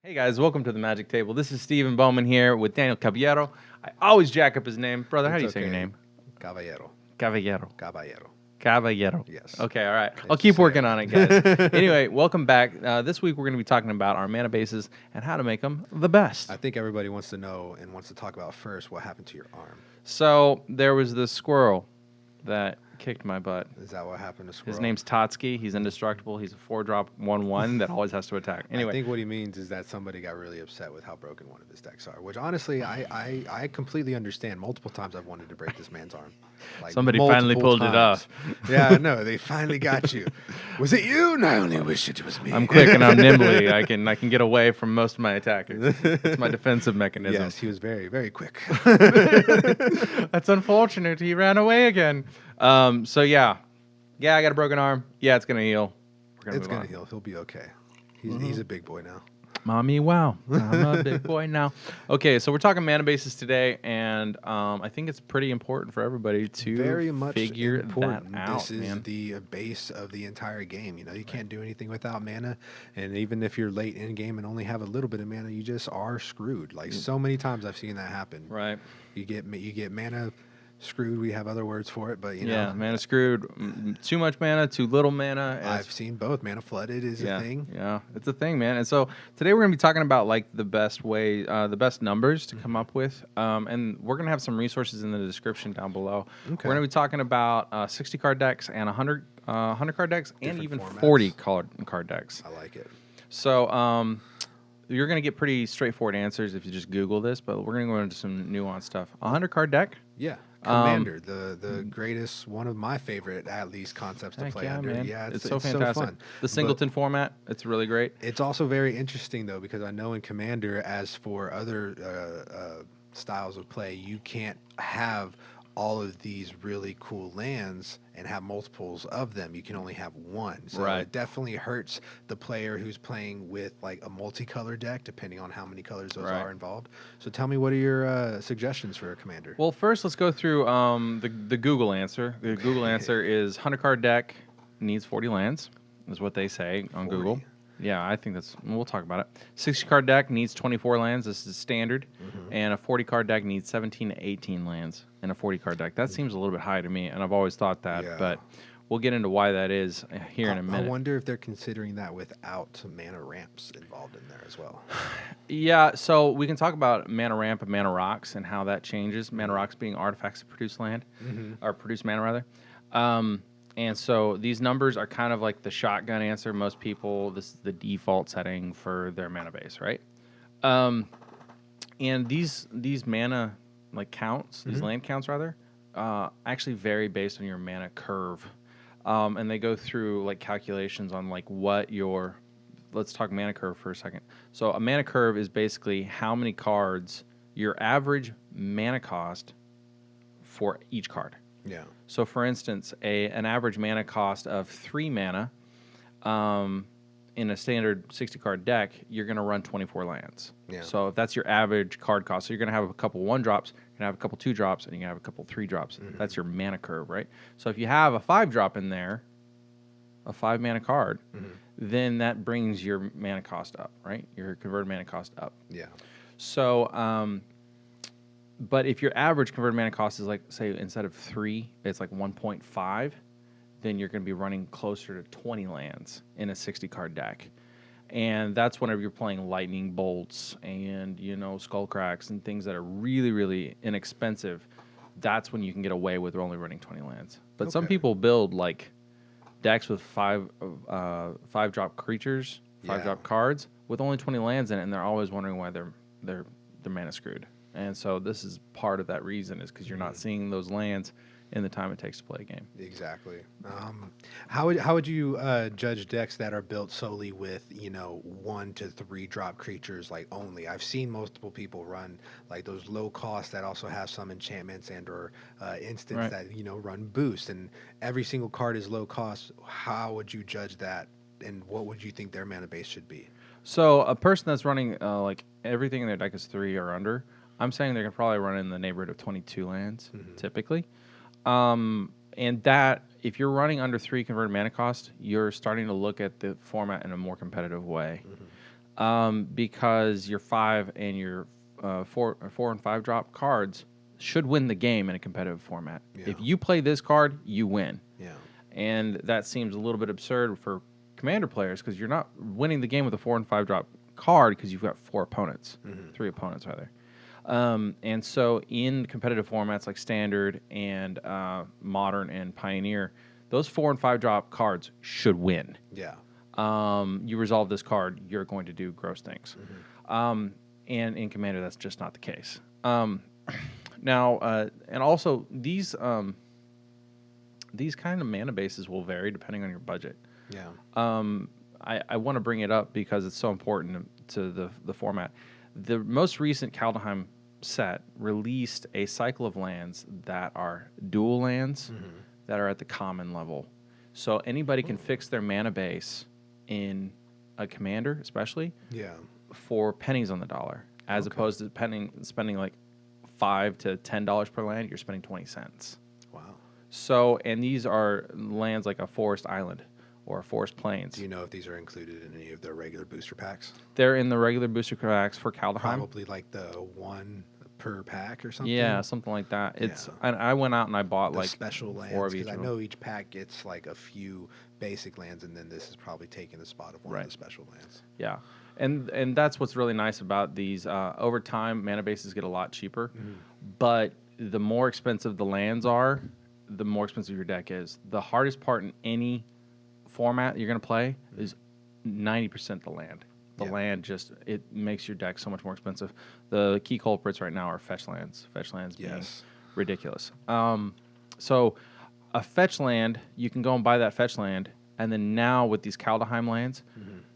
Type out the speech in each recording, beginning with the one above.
Hey guys, welcome to the Magic Table. This is Stephen Bowman here with Daniel Caballero. I always jack up his name. Brother, how do you say your name? Caballero. Caballero. Caballero. Caballero. Yes. Okay, all right. I'll It's keep the working same. on it, guys. Anyway, welcome back. This week we're going to be talking about our mana bases and how to make them the best. I think everybody wants to know and wants to talk about first what happened to your arm. So there was this squirrel that kicked my butt. Is that what happened to Squirrel? His name's Totsky. He's indestructible. He's a 4-drop 1/1 that always has to attack. I Anyway, think what he means is that somebody got really upset with how broken one of his decks are, which honestly, I completely understand. Multiple times I've wanted to break this man's arm. Like somebody finally multiple pulled it times. off. Yeah, I know. They finally got you. Was it you? No, I only wish it was me. I'm quick and I'm nimbly. I can get away from most of my attackers. It's my defensive mechanism. Yes, he was very, very quick. That's unfortunate. He ran away again. So yeah, I got a broken arm. Yeah, it's gonna heal. We're It's move gonna on. heal. He'll be okay. He's a big boy now. Mommy, wow, I'm a big boy now. Okay, so we're talking mana bases today, and I think it's pretty important for everybody to Very much figure important. that out, This is man. the base of the entire game. You know, you can't do anything without mana, and even if you're late in game and only have a little bit of mana, you just are screwed. Like so many times I've seen that happen. Right. You get mana screwed. We have other words for it, but you Yeah, know, mana screwed. Too much mana, too little mana. I've seen both. Mana flooded is a thing. Yeah, it's a thing, man. And so today we're gonna be talking about like the best way, the best numbers to come up with, and we're gonna have some resources in the description down below. Okay. We're gonna be talking about 60 card decks and 100 card decks and Different even formats. 40 card decks. I like it. So you're gonna get pretty straightforward answers if you just Google this, but we're gonna go into some nuanced stuff. 100 card deck. Yeah. Commander, the greatest, one of my favorite, at least, concepts to Heck play yeah, under. man. Yeah, It's so fantastic. fun. The singleton format, it's really great. It's also very interesting though, because I know in Commander, as for other styles of play, you can't have all of these really cool lands and have multiples of them. You can only have one. So Right. it definitely hurts the player who's playing with like a multicolor deck, depending on how many colors those Right. are involved. So tell me, what are your suggestions for a Commander? Well, first let's go through the Google answer. The Google answer is 100 card deck needs 40 lands, is what they say on 40. Google. Yeah, I think we'll talk about it. 60 card deck needs 24 lands. This is standard. And a 40 card deck needs 17 to 18 lands in a 40 card deck. That seems a little bit high to me, and I've always thought that, Yeah. but we'll get into why that is here in a I minute. wonder if they're considering that without mana ramps involved in there as well. Yeah, so we can talk about mana ramp and mana rocks and how that changes. Mana rocks being artifacts that produce land, or produce mana rather. And so these numbers are kind of like the shotgun answer. Most people, this is the default setting for their mana base, right? And these mana like counts, these land counts rather, actually vary based on your mana curve. And they go through like calculations on like what your, let's talk mana curve for a second. So a mana curve is basically how many cards, your average mana cost for each card. Yeah. So for instance, an average mana cost of 3 mana in a standard 60 card deck, you're going to run 24 lands. Yeah. So if that's your average card cost, so you're going to have a couple 1-drops, you're going to have a couple 2-drops, and you're going to have a couple 3-drops. That's your mana curve, right? So if you have a 5-drop in there, a 5 mana card, then that brings your mana cost up, right? Your converted mana cost up. Yeah. So, but if your average converted mana cost is like, say, instead of 3, it's like 1.5, then you're going to be running closer to 20 lands in a 60 card deck. And that's whenever you're playing lightning bolts and, skull cracks and things that are really, really inexpensive. That's when you can get away with only running 20 lands. But some Okay. people build like decks with 5-drop creatures, 5-drop cards with only 20 lands in it, and they're always wondering why they're mana screwed. And so this is part of that reason, is because you're not seeing those lands in the time it takes to play a game. Exactly. How would you judge decks that are built solely with 1 to 3 drop creatures like only? I've seen multiple people run like those low cost that also have some enchantments and or instants Right. that run boost, and every single card is low cost. How would you judge that, and what would you think their mana base should be? So a person that's running like everything in their deck is 3 or under, I'm saying they're going to probably run in the neighborhood of 22 lands, typically. And that, if you're running under 3 converted mana cost, you're starting to look at the format in a more competitive way. because your 5 and your 4 and 5 drop cards should win the game in a competitive format. Yeah. If you play this card, you win. Yeah. And that seems a little bit absurd for Commander players because you're not winning the game with a 4 and 5 drop card because you've got 4 opponents, 3 opponents rather. And so in competitive formats like Standard and Modern and Pioneer, those 4 and 5 drop cards should win. Yeah. You resolve this card, you're going to do gross things. And in Commander, that's just not the case. Now, and also these kind of mana bases will vary depending on your budget. Yeah. I want to bring it up because it's so important to the format. The most recent Kaldheim set released a cycle of lands that are dual lands that are at the common level. So anybody can fix their mana base in a commander, especially Yeah. for pennies on the dollar, as opposed to spending like $5 to $10 per land. You're spending 20 cents. Wow. So, and these are lands like a forest island or a forest plains. Do you know if these are included in any of their regular booster packs? They're in the regular booster packs for Kaldheim. Probably like the 1 per pack or something. Yeah, something like that. It's Yeah. and I went out and I bought The like special 4 lands, of each. because I of them. know each pack gets like a few basic lands, and then this is probably taking the spot of one Right. of the special lands. Yeah, and that's what's really nice about these. Over time, mana bases get a lot cheaper, but the more expensive the lands are, the more expensive your deck is. The hardest part in any format you're going to play is 90% the land. The Yeah. land just, it makes your deck so much more expensive. The key culprits right now are fetch lands. Fetch lands being Yes. ridiculous. So a fetch land, you can go and buy that fetch land, and then now with these Kaldheim lands,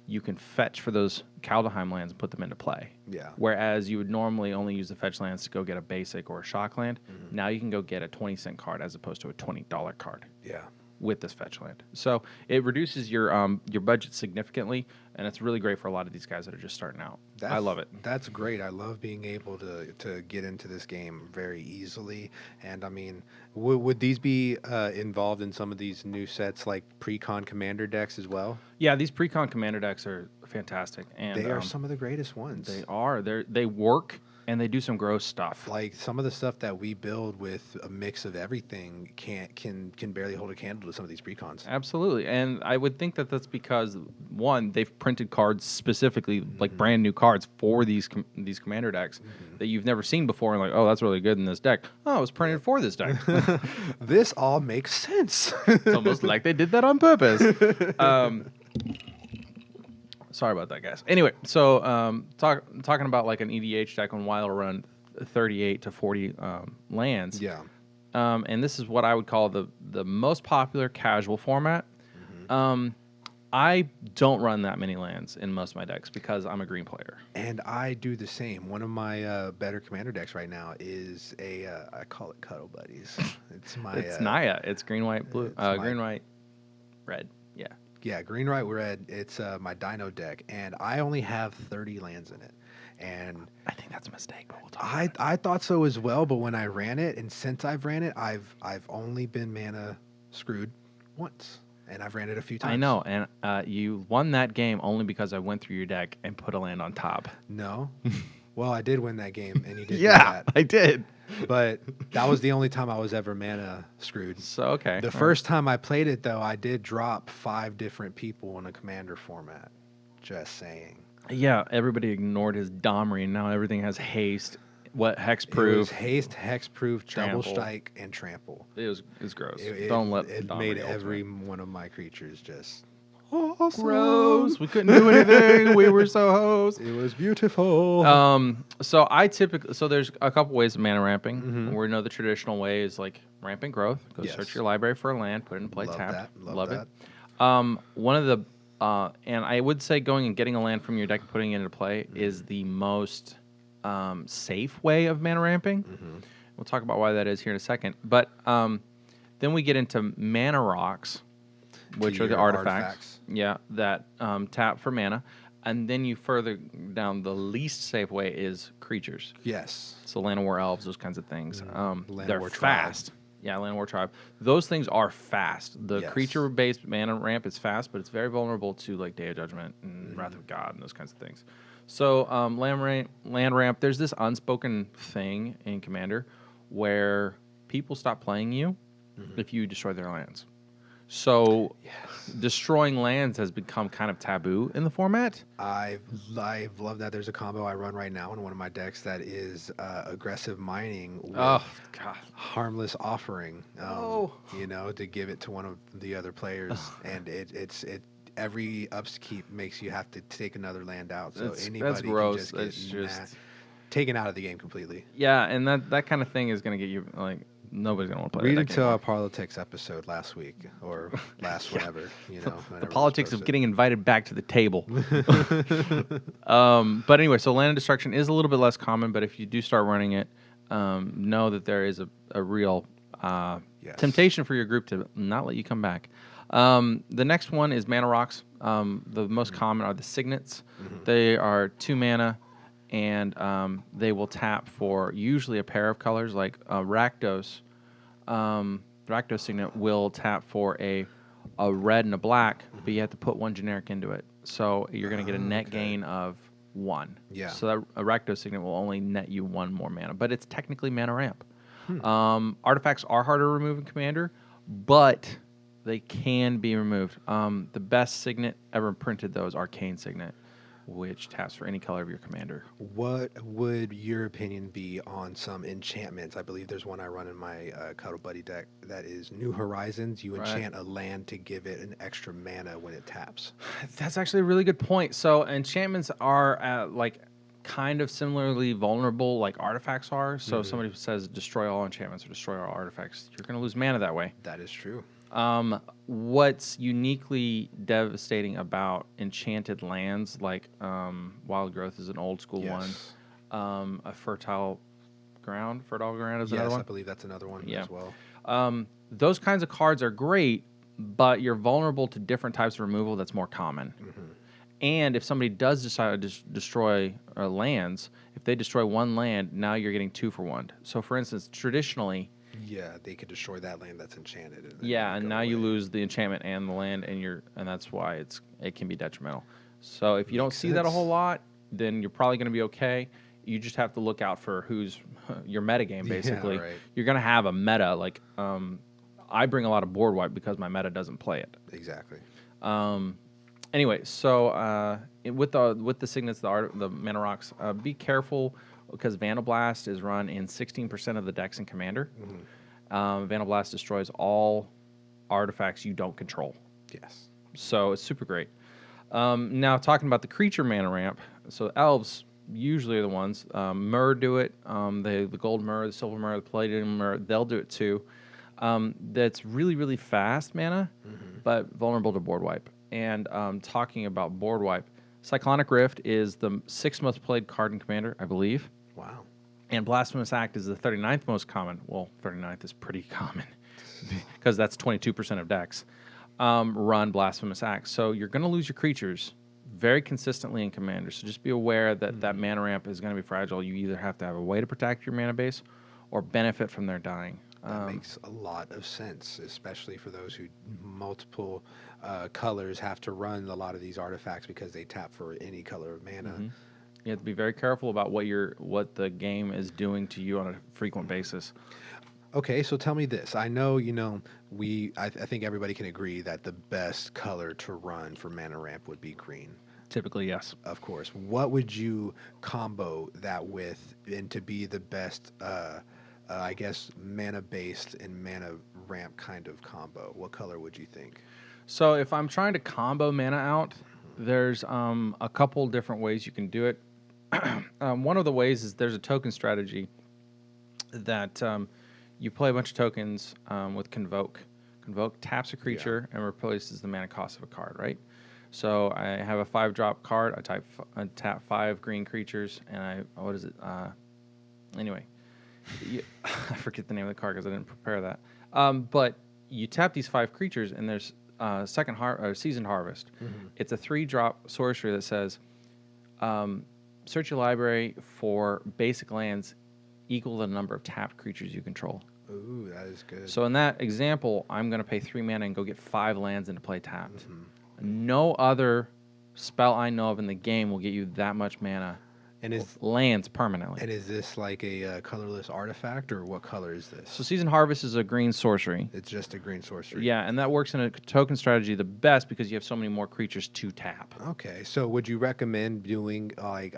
you can fetch for those Kaldheim lands and put them into play. Yeah. Whereas you would normally only use the fetch lands to go get a basic or a shock land. Now you can go get a 20-cent card as opposed to a $20 card Yeah. with this fetch land. So it reduces your budget significantly, and it's really great for a lot of these guys that are just starting out. I love it. That's great. I love being able to get into this game very easily. And I mean, would these be involved in some of these new sets like pre-con commander decks as well? Yeah, these pre-con commander decks are fantastic, and They are some of the greatest ones. they are. They work and they do some gross stuff. Like some of the stuff that we build with a mix of everything can barely hold a candle to some of these precons. Absolutely, and I would think that that's because one, they've printed cards specifically, like brand new cards for these commander decks that you've never seen before, and like, oh, that's really good in this deck. Oh, it was printed for this deck. This all makes sense. It's almost like they did that on purpose. Sorry about that, guys. Anyway, so talking about like an EDH deck on Wild run 38 to 40 lands. Yeah. And this is what I would call the most popular casual format. I don't run that many lands in most of my decks because I'm a green player. And I do the same. One of my better commander decks right now is I call it Cuddle Buddies. It's my It's Naya. It's green, white, blue. it's my- Green, white, red. Yeah. Yeah, green, white, red. It's my Dino deck, and I only have 30 lands in it. And I think that's a mistake, but we'll talk. I thought so as well, but when I ran it, and since I've ran it, I've only been mana screwed once, and I've ran it a few times. I know, and you won that game only because I went through your deck and put a land on top. No. Well, I did win that game, and you did Yeah, that. I did. But that was the only time I was ever mana screwed. So okay. The first time I played it, though, I did drop 5 different people in a commander format. Just saying. Yeah, everybody ignored his Domri, and now everything has haste. What It hexproof? was haste, hexproof, double Trample. strike, and trample. It was gross. It Don't let it Domri made ultimate. every one of my creatures just gross. We couldn't do anything. We were so hosed. It was beautiful. So there's a couple ways of mana ramping. We know the traditional way is like rampant growth. Go Yes. search your library for a land, put it in play, Love tap. that, love Love that. it. One of the and I would say going and getting a land from your deck and putting it into play is the most safe way of mana ramping. We'll talk about why that is here in a second. But then we get into mana rocks, which are the Your artifacts. Yeah, that tap for mana. And then you further down, the least safe way is creatures. Yes. So Land of War elves, those kinds of things. Land of They're War tribe. fast. Yeah, Land War Tribe. Those things are fast. The Yes. creature-based mana ramp is fast, but it's very vulnerable to like Day of Judgment and Wrath of God and those kinds of things. So land ramp. There's this unspoken thing in Commander where people stop playing you if you destroy their lands. So destroying lands has become kind of taboo in the format. I've loved that. There's a combo I run right now in one of my decks that is aggressive mining with Oh God. harmless offering. Oh. You know, to give it to one of the other players, and it's every upkeep makes you have to take another land out. So That's anybody gross. can just get That's just taken out of the game completely. yeah, and that kind of thing is gonna get you like nobody's gonna want to play. Read that deck into our anymore. politics episode last week or last whenever, you know. The whenever we politics of posted. getting invited back to the table. But anyway, so land of destruction is a little bit less common, but if you do start running it, know that there is a real Yes. temptation for your group to not let you come back. The next one is mana rocks. The most common are the signets. They are 2 mana, and they will tap for usually a pair of colors, like Rakdos. Rakdos signet will tap for a red and a black, but you have to put 1 generic into it. So you're going to get a net gain of 1. Yeah. So that a Rakdos signet will only net you 1 more mana, but it's technically mana ramp. Artifacts are harder to remove in Commander, but they can be removed. The best signet ever printed, though, is Arcane Signet, which taps for any color of your commander. What would your opinion be on some enchantments? I believe there's one I run in my Cuddle Buddy deck that is New Horizons. You Right. enchant a land to give it an extra mana when it taps. That's actually a really good point. So enchantments are like kind of similarly vulnerable like artifacts are. So if somebody says destroy all enchantments or destroy all artifacts, you're going to lose mana that way. That is true. What's uniquely devastating about enchanted lands, like Wild Growth is an old school Yes. one. A Fertile Ground is another Yes, I one. believe that's another one Yeah. as well. Those kinds of cards are great, but you're vulnerable to different types of removal that's more common. And if somebody does decide to destroy lands, if they destroy 1 land, now you're getting 2 for 1. So, for instance, traditionally, Yeah, they could destroy that land that's enchanted. And then yeah, it and go now you away. lose the enchantment and the land, and that's why it can be detrimental. So if you don't Makes see that a whole sense. lot, then you're probably going to be okay. You just have to look out for who's your meta game. Yeah, Basically, right. you're going to have a meta. Like I bring a lot of board wipe because my meta doesn't play it. Exactly. Anyway, so with the signets, the mana rocks, be careful because Vandalblast is run in 16% of the decks in Commander. Vandalblast destroys all artifacts you don't control. Yes. So it's super great. Now talking about the creature mana ramp, so elves usually are the ones. Myr do it. The gold Myr, the silver Myr, the platinum Myr, they'll do it too. That's really, really fast mana, but vulnerable to board wipe. And talking about board wipe, Cyclonic Rift is the 6th most played card in Commander, I believe. Wow. And Blasphemous Act is the 39th most common. Well, 39th is pretty common because that's 22% of decks run Blasphemous Act. So you're going to lose your creatures very consistently in Commander. So just be aware that that mana ramp is going to be fragile. You either have to have a way to protect your mana base or benefit from their dying. That makes a lot of sense, especially for those who multiple colors have to run a lot of these artifacts because they tap for any color of mana. You have to be very careful about what the game is doing to you on a frequent basis. Okay, so tell me this. I know, I think everybody can agree that the best color to run for mana ramp would be green. Typically, yes. Of course. What would you combo that with and to be the best, I guess, mana-based and mana ramp kind of combo? What color would you think? So if I'm trying to combo mana out, there's a couple different ways you can do it. One of the ways is there's a token strategy that you play a bunch of tokens with Convoke. Convoke taps a creature and replaces the mana cost of a card, right? So I have a 5-drop card. I tap 5 green creatures, and what is it? Anyway, I forget the name of the card because I didn't prepare that. But you tap these 5 creatures, and there's Seasoned Harvest. It's a 3-drop sorcery that says, search your library for basic lands equal to the number of tapped creatures you control. Ooh, that is good. So in that example, I'm going to pay 3 mana and go get 5 lands into play tapped. Mm-hmm. No other spell I know of in the game will get you that much mana And is lands permanently. this like a colorless artifact, or what color is this? So Season Harvest is a green sorcery. It's just a green sorcery. Yeah, and that works in a token strategy the best because you have so many more creatures to tap. Okay, so would you recommend doing like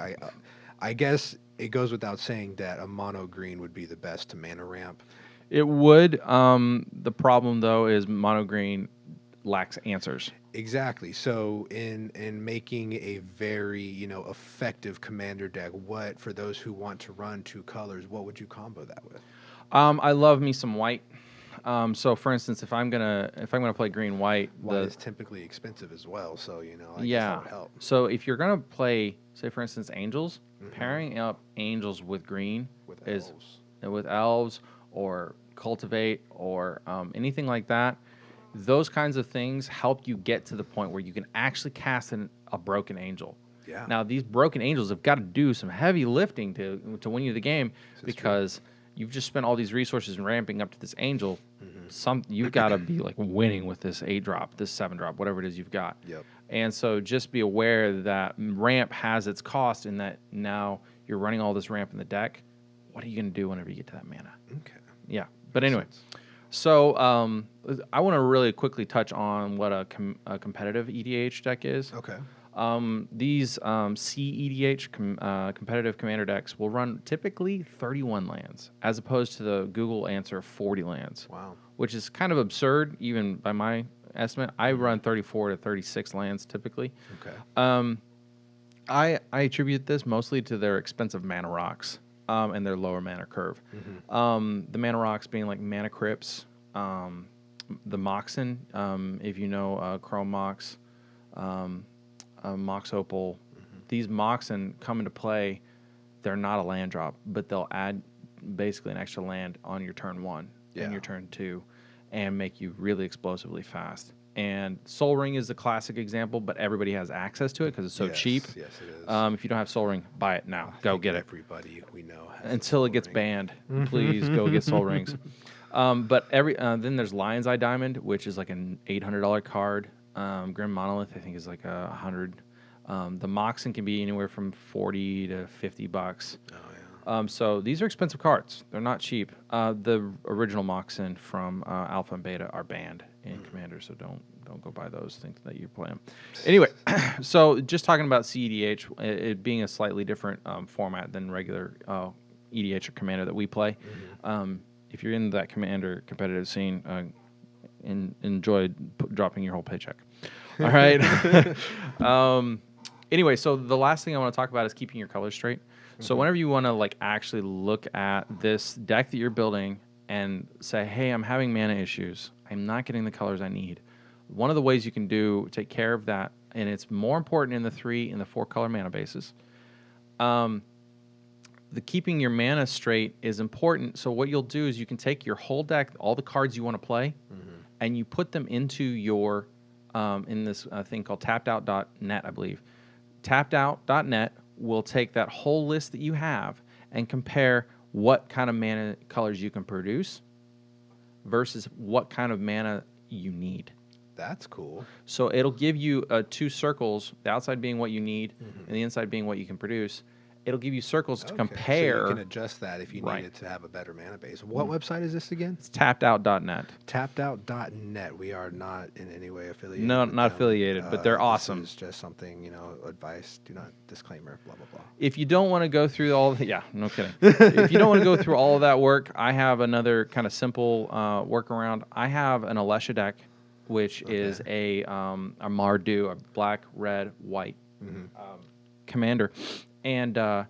I guess it goes without saying that a mono green would be the best to mana ramp. It would. The problem though is mono green lacks answers. Exactly. So in making a very, effective commander deck, what for those who want to run 2 colors, what would you combo that with? I love me some white. So for instance, if I'm gonna play green white, White is typically expensive as well, so I guess yeah. that would help. So if you're gonna play, say for instance, angels, pairing up angels with green With is elves. with elves or cultivate or anything like that. Those kinds of things help you get to the point where you can actually cast a broken angel. Yeah. Now these broken angels have got to do some heavy lifting to win you the game because you've just spent all these resources ramping up to this angel. You've got to be like winning with this 8-drop, this 7-drop, whatever it is you've got. Yep. And so just be aware that ramp has its cost in that now you're running all this ramp in the deck. What are you going to do whenever you get to that mana? Okay. Yeah. But anyway, so I want to really quickly touch on what a competitive EDH deck is. Okay. These CEDH competitive commander decks will run typically 31 lands, as opposed to the Google answer 40 lands. Wow. Which is kind of absurd, even by my estimate. I run 34 to 36 lands typically. Okay. I attribute this mostly to their expensive mana rocks and their lower mana curve. The mana rocks being like Mana Crypts, the Moxen, if you know Chrome Mox, Mox Opal. These Moxen come into play. They're not a land drop, but they'll add basically an extra land on your turn 1 and your turn 2 and make you really explosively fast. And Sol Ring is the classic example, but everybody has access to it because it's so cheap. Yes, it is. If you don't have Sol Ring, buy it now. Go get it. Everybody we know has Until a it gets Sol Ring. banned. Please go get Sol Rings. But then there's Lion's Eye Diamond, which is like an $800 card. Grim Monolith, I think, is like $100. The Moxen can be anywhere from $40 to $50. Oh yeah. So these are expensive cards. They're not cheap. The original Moxen from Alpha and Beta are banned in Commander, so don't go buy those. Think that you're playing. Anyway, so just talking about CEDH, it being a slightly different format than regular EDH or Commander that we play. If you're in that Commander competitive scene, enjoy dropping your whole paycheck. All right. Anyway, so the last thing I want to talk about is keeping your colors straight. So whenever you want to like actually look at this deck that you're building and say, hey, I'm having mana issues, I'm not getting the colors I need. One of the ways you can take care of that, and it's more important in the 3 and the 4 color mana bases. The keeping your mana straight is important. So what you'll do is you can take your whole deck, all the cards you want to play, and you put them into your in this thing called tappedout.net, I believe. Tappedout.net will take that whole list that you have and compare what kind of mana colors you can produce versus what kind of mana you need. That's cool. So it'll give you 2 circles, the outside being what you need and the inside being what you can produce. It'll give you circles to compare. So you can adjust that if you need it to have a better mana base. What website is this again? It's tappedout.net. Tappedout.net. We are not in any way affiliated. No, with not them. affiliated, but they're awesome. This is just something, advice. Do not disclaimer, blah, blah, blah. If you don't want to go through all no kidding. If you don't want to go through all of that work, I have another kind of simple workaround. I have an Alesha deck, which is a Mardu, a black, red, white commander. And I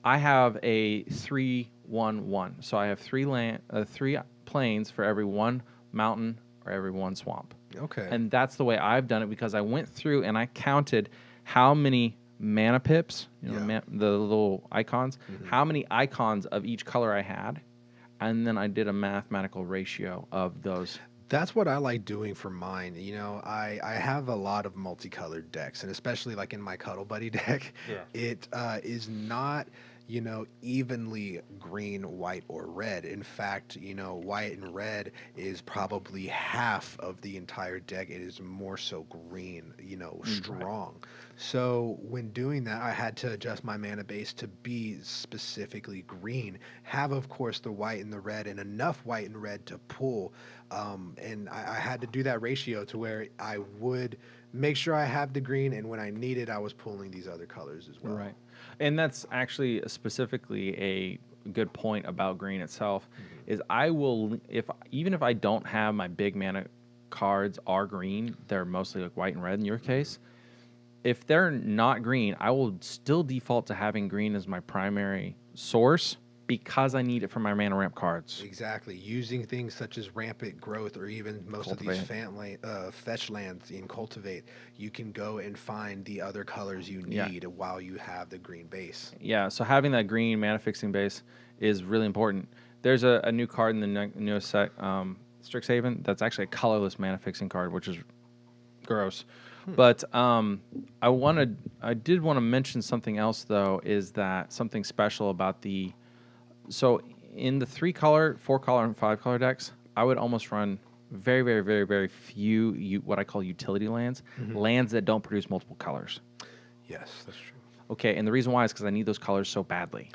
have a 3-1-1. So I have 3 plains for every 1 mountain or every 1 swamp. Okay. And that's the way I've done it because I went through and I counted how many mana pips, the little icons, how many icons of each color I had. And then I did a mathematical ratio of those. That's what I like doing for mine. I have a lot of multicolored decks, and especially like in my Cuddle Buddy deck, it is not evenly green, white, or red. In fact, white and red is probably half of the entire deck. It is more so green, Right. strong. So when doing that, I had to adjust my mana base to be specifically green. Have, of course, the white and the red, and enough white and red to pull. And I had to do that ratio to where I would make sure I have the green, and when I needed, I was pulling these other colors as well. Right. And that's actually specifically a good point about green itself is I will if even if I don't have my big mana cards are green, they're mostly like white and red in your case. If they're not green, I will still default to having green as my primary source because I need it for my mana ramp cards. Exactly. Using things such as rampant growth or even most of these fetch lands in Cultivate, you can go and find the other colors you Yeah. need while you have the green base. Yeah, so having that green mana fixing base is really important. There's a new card in the newest set, Strixhaven, that's actually a colorless mana fixing card, which is gross. But I did want to mention something else though, is that something special about so in the 3-color, 4-color, and 5-color decks, I would almost run very, very, very, very few what I call utility lands, lands that don't produce multiple colors. Yes, that's true. Okay, and the reason why is because I need those colors so badly.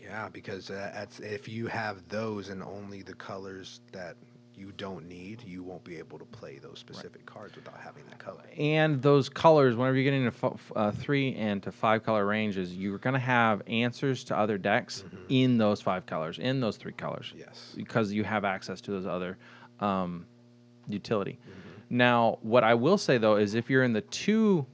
Yeah, because if you have those and only the colors that you don't need, you won't be able to play those specific cards without having that color. And those colors, whenever you get into 3 and to 5-color ranges, you're going to have answers to other decks in those 5 colors, in those 3 colors. Yes. Because you have access to those other utility. Now, what I will say though is if you're in the 2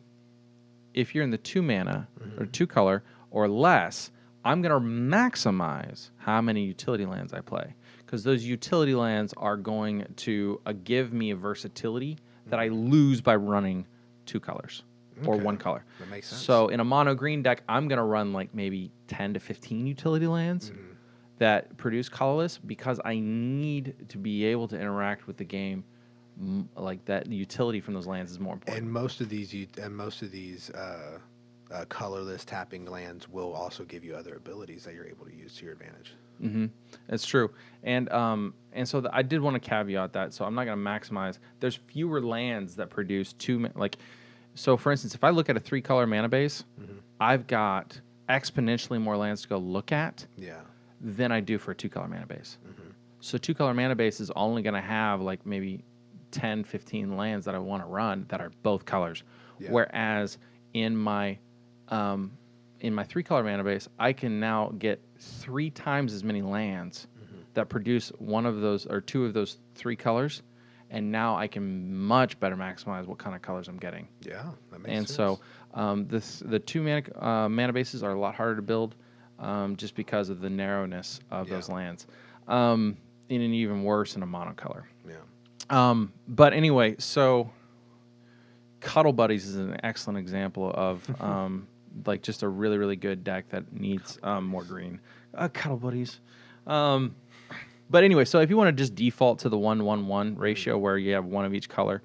mana or 2-color or less, I'm going to maximize how many utility lands I play because those utility lands are going to give me a versatility that I lose by running 2 colors or Okay. 1 color. That makes sense. So in a mono green deck, I'm going to run like maybe 10 to 15 utility lands that produce colorless because I need to be able to interact with the game like that. The utility from those lands is more important. And most of these colorless tapping lands will also give you other abilities that you're able to use to your advantage. It's true, and so I did want to caveat that. So I'm not going to maximize. There's fewer lands that produce so for instance, if I look at a 3-color mana base, I've got exponentially more lands to go look at Yeah. than I do for a 2-color mana base. So 2-color mana base is only going to have like maybe 10, 15 lands that I want to run that are both colors, Yeah. whereas in my 3-color mana base, I can now get 3 times as many lands that produce one of those or 2 of those 3 colors, and now I can much better maximize what kind of colors I'm getting. Yeah, that makes And sense. so the 2 mana bases are a lot harder to build just because of the narrowness of those lands, and even worse in a monocolor. Yeah. But anyway, so Cuddle Buddies is an excellent example of like just a really, really good deck that needs more green. Cuddle Buddies. But anyway, so if you want to just default to the 1-1-1 ratio where you have one of each color,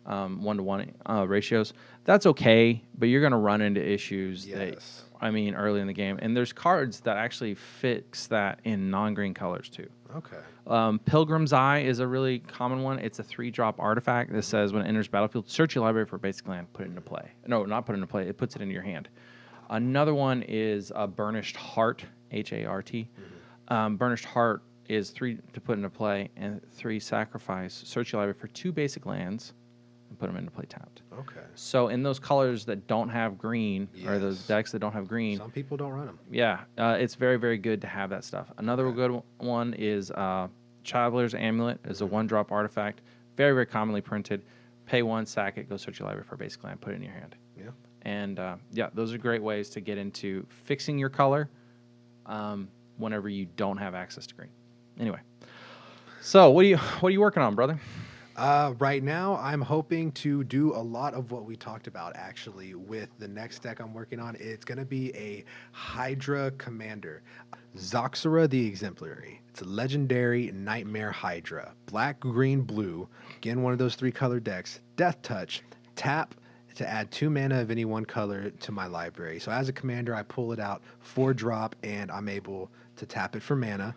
1-to-1 ratios, that's okay, but you're going to run into issues Yes. early in the game. And there's cards that actually fix that in non-green colors too. Okay. Pilgrim's Eye is a really common one. It's a 3-drop artifact that says when it enters battlefield, search your library for a basic land, put it into play. No, not put it into play. It puts it into your hand. Another one is Burnished Heart, H-A-R-T. Burnished Heart is 3 to put into play and 3 sacrifice. Search your library for 2 basic lands and put them into play tapped. Okay. So in those colors that don't have green or those Yes. decks that don't have green, Some people don't run them. yeah, it's very, very good to have that stuff. Another good one is Traveler's Amulet. Is a 1-drop artifact, very, very commonly printed. Pay 1, sack it, go search your library for a basic land, put it in your hand. Yeah. And those are great ways to get into fixing your color whenever you don't have access to green. Anyway, so what are you working on, brother? Right now, I'm hoping to do a lot of what we talked about actually with the next deck I'm working on. It's going to be a Hydra Commander. Zoxera the Exemplary. It's a legendary Nightmare Hydra. Black, green, blue. Again, one of those 3-color decks. Death Touch. Tap. to add 2 mana of any one color to my library. So as a commander, I pull it out 4-drop, and I'm able to tap it for mana.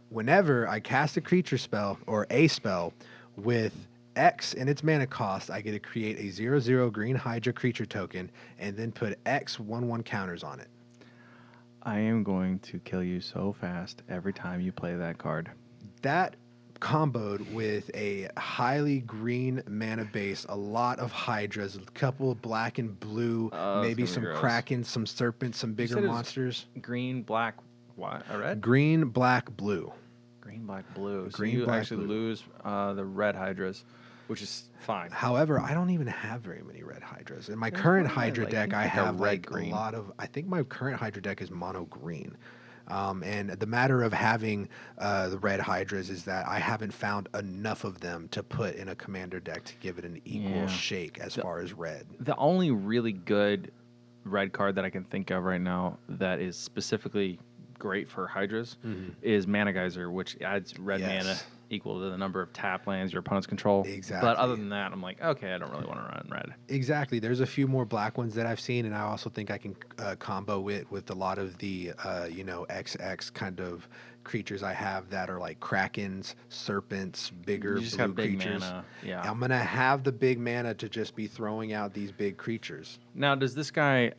Whenever I cast a creature spell or a spell with X in its mana cost, I get to create a 0/0 green Hydra creature token and then put X 1/1 counters on it. I am going to kill you so fast every time you play that card. That comboed with a highly green mana base, a lot of Hydras, a couple of black and blue, Oh, it's maybe gonna be some gross. Krakens, some Serpents, some bigger said it was monsters. Green, black, what? A red? Green, black, blue. Green, black, blue. So Green, you black, actually blue. lose the red Hydras, which is fine. However, I don't even have very many red Hydras. In my There's current one that, Hydra like, deck, I like a have like red-green. a lot of. I think my current Hydra deck is mono green. And the matter of having the red Hydras is that I haven't found enough of them to put in a commander deck to give it an equal Yeah. shake as far as red. The only really good red card that I can think of right now that is specifically great for Hydras is Mana Geyser, which adds red Yes. mana equal to the number of tap lands your opponents control. But Exactly. other than that, I'm like, okay, I don't really want to run red. Exactly. There's a few more black ones that I've seen, and I also think I can combo it with a lot of the, XX kind of creatures I have that are like Krakens, Serpents, bigger You just blue have big creatures. mana. Yeah. I'm going to have the big mana to just be throwing out these big creatures. Now, does this guy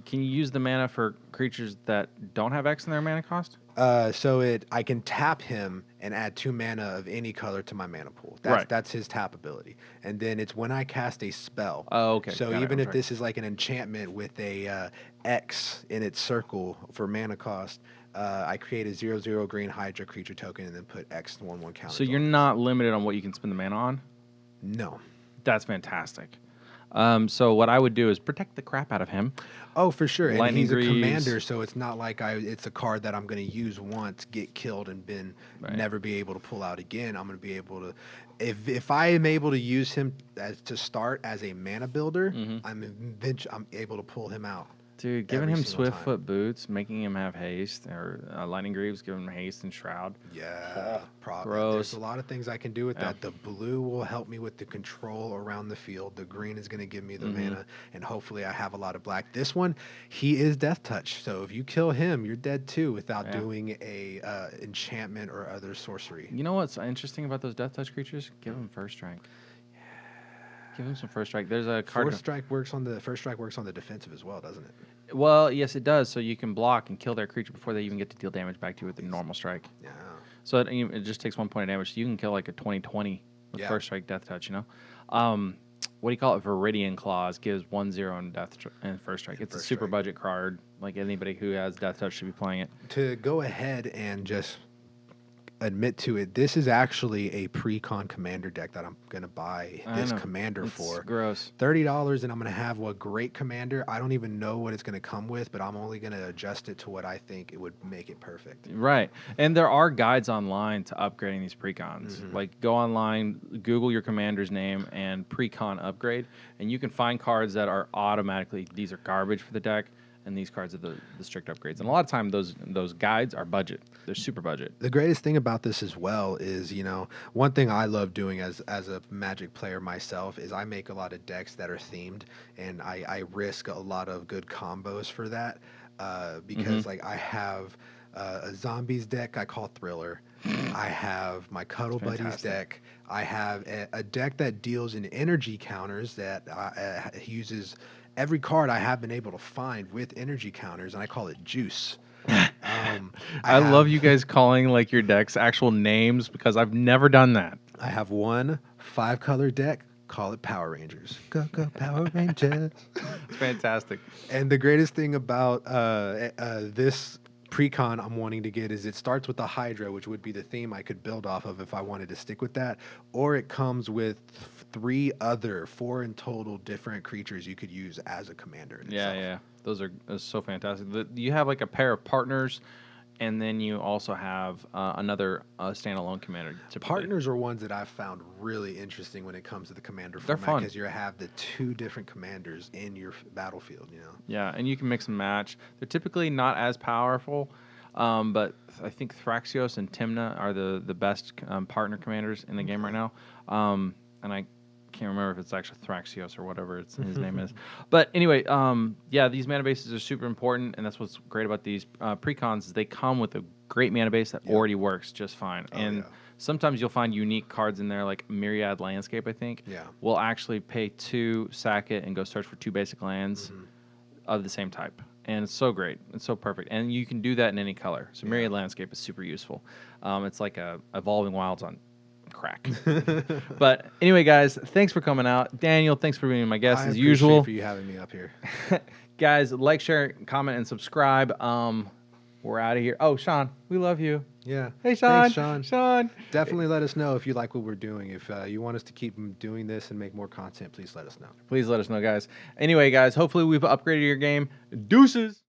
can you use the mana for creatures that don't have X in their mana cost? I can tap him and add 2 mana of any color to my mana pool. Right. That's his tap ability. And then it's when I cast a spell. Oh, okay. So Got it. even I'm if sorry. this is like an enchantment with a X in its circle for mana cost, I create a 0/0 green Hydra creature token and then put X 1/1 counter. So you're not limited on what you can spend the mana on? No. That's fantastic. So what I would do is protect the crap out of him. Oh, for sure. And Lightning he's a Greaves. commander, so it's not like it's a card that I'm going to use once, get killed, and Right. never be able to pull out again. I'm going to be able to, if I am able to use him to start as a mana builder, I'm able to pull him out. Dude, giving Every him single Swift time. Foot Boots, making him have haste, or Lightning Greaves, giving him haste and Shroud. Yeah, gross. There's a lot of things I can do with Yeah. that. The blue will help me with the control around the field. The green is going to give me the mana, and hopefully I have a lot of black. This one, he is Death Touch, so if you kill him, you're dead too without Yeah. doing a enchantment or other sorcery. You know what's interesting about those Death Touch creatures? Give them First Strike. Give them some First Strike. There's a card. First strike works on the defensive as well, doesn't it? Well, yes, it does. So you can block and kill their creature before they even get to deal damage back to you with a normal strike. Yeah. So it just takes 1 point of damage. So you can kill like a 20/20 with Yeah. First Strike Death Touch, you know? What do you call it? Viridian Claws gives 1/0 in and First Strike. It's a First super Strike. budget card. Like anybody who has Death Touch should be playing it. To go ahead and just admit to it, this is actually a pre-con commander deck that I'm going to buy I this know. commander It's for. gross. $30, and I'm going to have a great commander. I don't even know what it's going to come with, but I'm only going to adjust it to what I think it would make it perfect. Right. And there are guides online to upgrading these precons. Mm-hmm. Like go online, Google your commander's name and precon upgrade, and you can find cards that are automatically, these are garbage for the deck, and these cards are the strict upgrades. And a lot of time those guides are budget. They're super budget. The greatest thing about this as well is, one thing I love doing as a Magic player myself is I make a lot of decks that are themed, and I risk a lot of good combos for that because like I have a zombies deck I call Thriller. I have my Cuddle Buddies fantastic. deck. I have a deck that deals in energy counters that uses every card I have been able to find with energy counters, and I call it Juice. I love you guys calling like your decks actual names because I've never done that. I have one 5-color deck. Call it Power Rangers. Go Power Rangers! It's fantastic. And the greatest thing about this precon I'm wanting to get is it starts with the Hydra, which would be the theme I could build off of if I wanted to stick with that, or it comes with 4 in total different creatures you could use as a commander. In Yeah, itself. yeah. Those are so fantastic. You have like a pair of partners, and then you also have another standalone commander. Typically. Partners are ones that I've found really interesting when it comes to the commander They're format fun. because you have the 2 different commanders in your battlefield. Yeah, and you can mix and match. They're typically not as powerful, but I think Thraxios and Timna are the best partner commanders in the game right now. And can't remember if it's actually Thraxios or whatever his name is. But anyway, yeah, these mana bases are super important, and that's what's great about these precons is they come with a great mana base that already works just fine. And sometimes you'll find unique cards in there, like Myriad Landscape, I think. Yeah. Will actually pay 2, sack it, and go search for 2 basic lands of the same type. And it's so great. It's so perfect. And you can do that in any color. So Myriad Landscape is super useful. It's like a Evolving Wilds on crack. But anyway, guys, thanks for coming out. Daniel, thanks for being my guest as usual. For you having me up here. Guys, like, share, comment, and subscribe. We're out of here. Oh, Sean, we love you. Yeah. Hey, Sean. Thanks, Sean. Sean. Definitely let us know if you like what we're doing. If you want us to keep doing this and make more content, please let us know. Please let us know, guys. Anyway, guys, hopefully we've upgraded your game. Deuces.